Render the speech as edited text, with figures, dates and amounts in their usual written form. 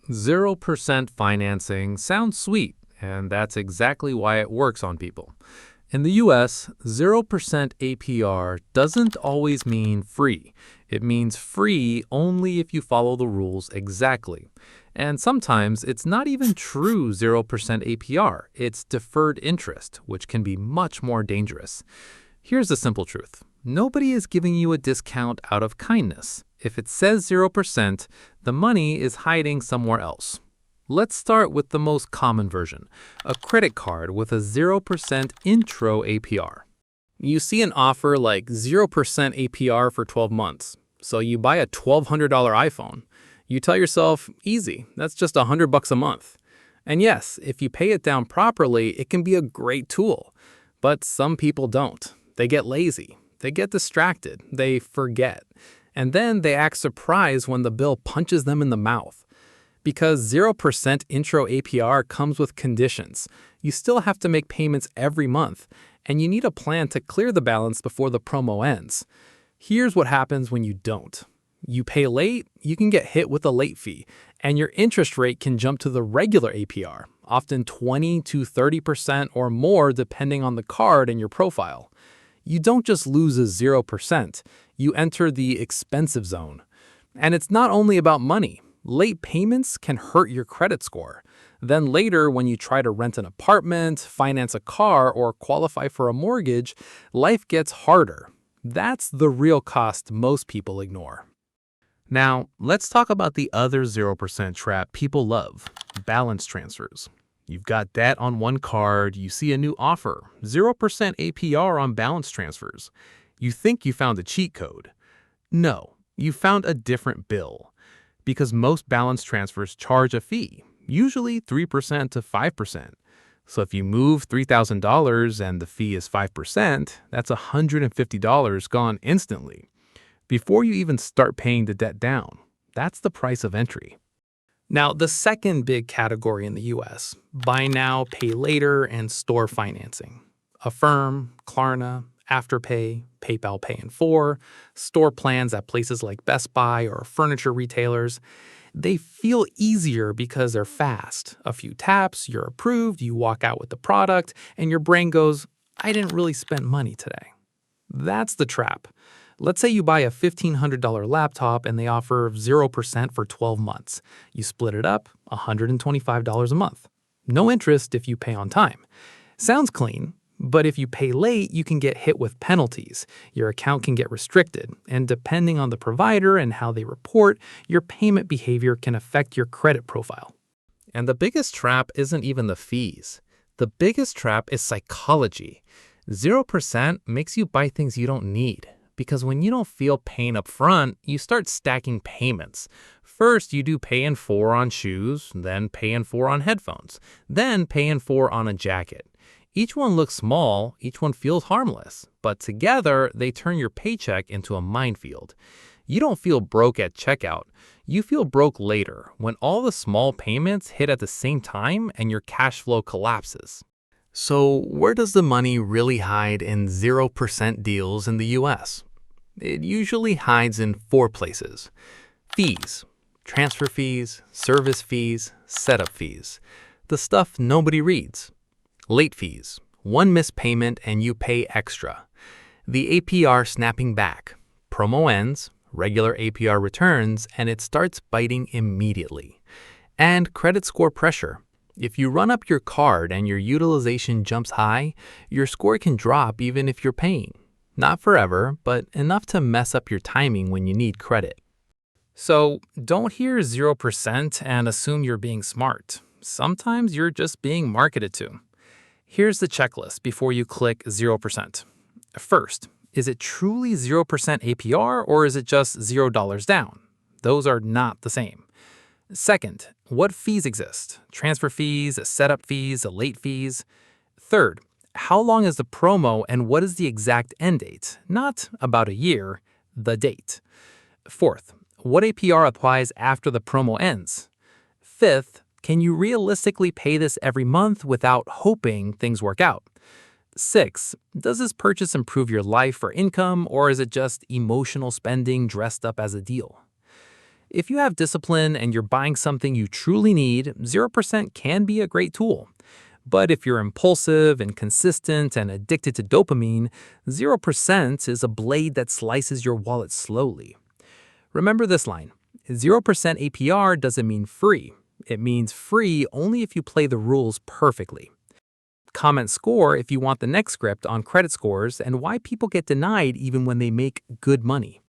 0% financing sounds sweet, and that's exactly why it works on people. In the US, 0% APR doesn't always mean free. It means free only if you follow the rules exactly. And sometimes it's not even true 0% APR, it's deferred interest, which can be much more dangerous. Here's the simple truth. Nobody is giving you a discount out of kindness. If it says 0%, the money is hiding somewhere else. Let's start with the most common version, a credit card with a 0% intro APR. You see an offer like 0% APR for 12 months, so you buy a $1,200 iPhone. You tell yourself, easy, that's just $100 a month. And yes, if you pay it down properly, it can be a great tool. But some people don't. They get lazy. They get distracted. They forget. And then they act surprised when the bill punches them in the mouth. Because 0% intro APR comes with conditions. You still have to make payments every month, and you need a plan to clear the balance before the promo ends. Here's what happens when you don't. You pay late, you can get hit with a late fee, and your interest rate can jump to the regular APR, often 20 to 30% or more depending on the card and your profile. You don't just lose a 0%, you enter the expensive zone. And it's not only about money. Late payments can hurt your credit score. Then later, when you try to rent an apartment, finance a car, or qualify for a mortgage, life gets harder. That's the real cost most people ignore. Now, let's talk about the other 0% trap people love, balance transfers. You've got debt on one card, you see a new offer, 0% APR on balance transfers. You think you found a cheat code. No, you found a different bill. Because most balance transfers charge a fee, usually 3% to 5%. So if you move $3,000 and the fee is 5%, that's $150 gone instantly. Before you even start paying the debt down, that's the price of entry. Now, the second big category in the US, buy now, pay later, and store financing. Affirm, Klarna, Afterpay, PayPal Pay in 4, store plans at places like Best Buy or furniture retailers. They feel easier because they're fast. A few taps, you're approved, you walk out with the product, and your brain goes, I didn't really spend money today. That's the trap. Let's say you buy a $1,500 laptop and they offer 0% for 12 months. You split it up, $125 a month. No interest if you pay on time. Sounds clean, but if you pay late, you can get hit with penalties. Your account can get restricted, and depending on the provider and how they report, your payment behavior can affect your credit profile. And the biggest trap isn't even the fees. The biggest trap is psychology. 0% makes you buy things you don't need. Because when you don't feel pain up front, you start stacking payments. First, you do pay in 4 on shoes, then pay in 4 on headphones, then pay in 4 on a jacket. Each one looks small, each one feels harmless, but together they turn your paycheck into a minefield. You don't feel broke at checkout. You feel broke later, when all the small payments hit at the same time and your cash flow collapses. So where does the money really hide in 0% deals in the US? It usually hides in 4 places. Fees, transfer fees, service fees, setup fees. The stuff nobody reads. Late fees, one missed payment and you pay extra. The APR snapping back. Promo ends, regular APR returns, and it starts biting immediately. And credit score pressure. If you run up your card and your utilization jumps high, your score can drop even if you're paying. Not forever, but enough to mess up your timing when you need credit. So don't hear 0% and assume you're being smart. Sometimes you're just being marketed to. Here's the checklist before you click 0%. First, is it truly 0% APR or is it just $0 down? Those are not the same. Second, what fees exist? Transfer fees, setup fees, late fees. Third, how long is the promo and what is the exact end date? Not about a year, the date. Fourth, what APR applies after the promo ends? Fifth, can you realistically pay this every month without hoping things work out? 6, does this purchase improve your life or income, or is it just emotional spending dressed up as a deal? If you have discipline and you're buying something you truly need, 0% can be a great tool. But if you're impulsive, inconsistent, and addicted to dopamine, 0% is a blade that slices your wallet slowly. Remember this line: 0% APR doesn't mean free. It means free only if you play the rules perfectly. Comment score if you want the next script on credit scores and why people get denied even when they make good money.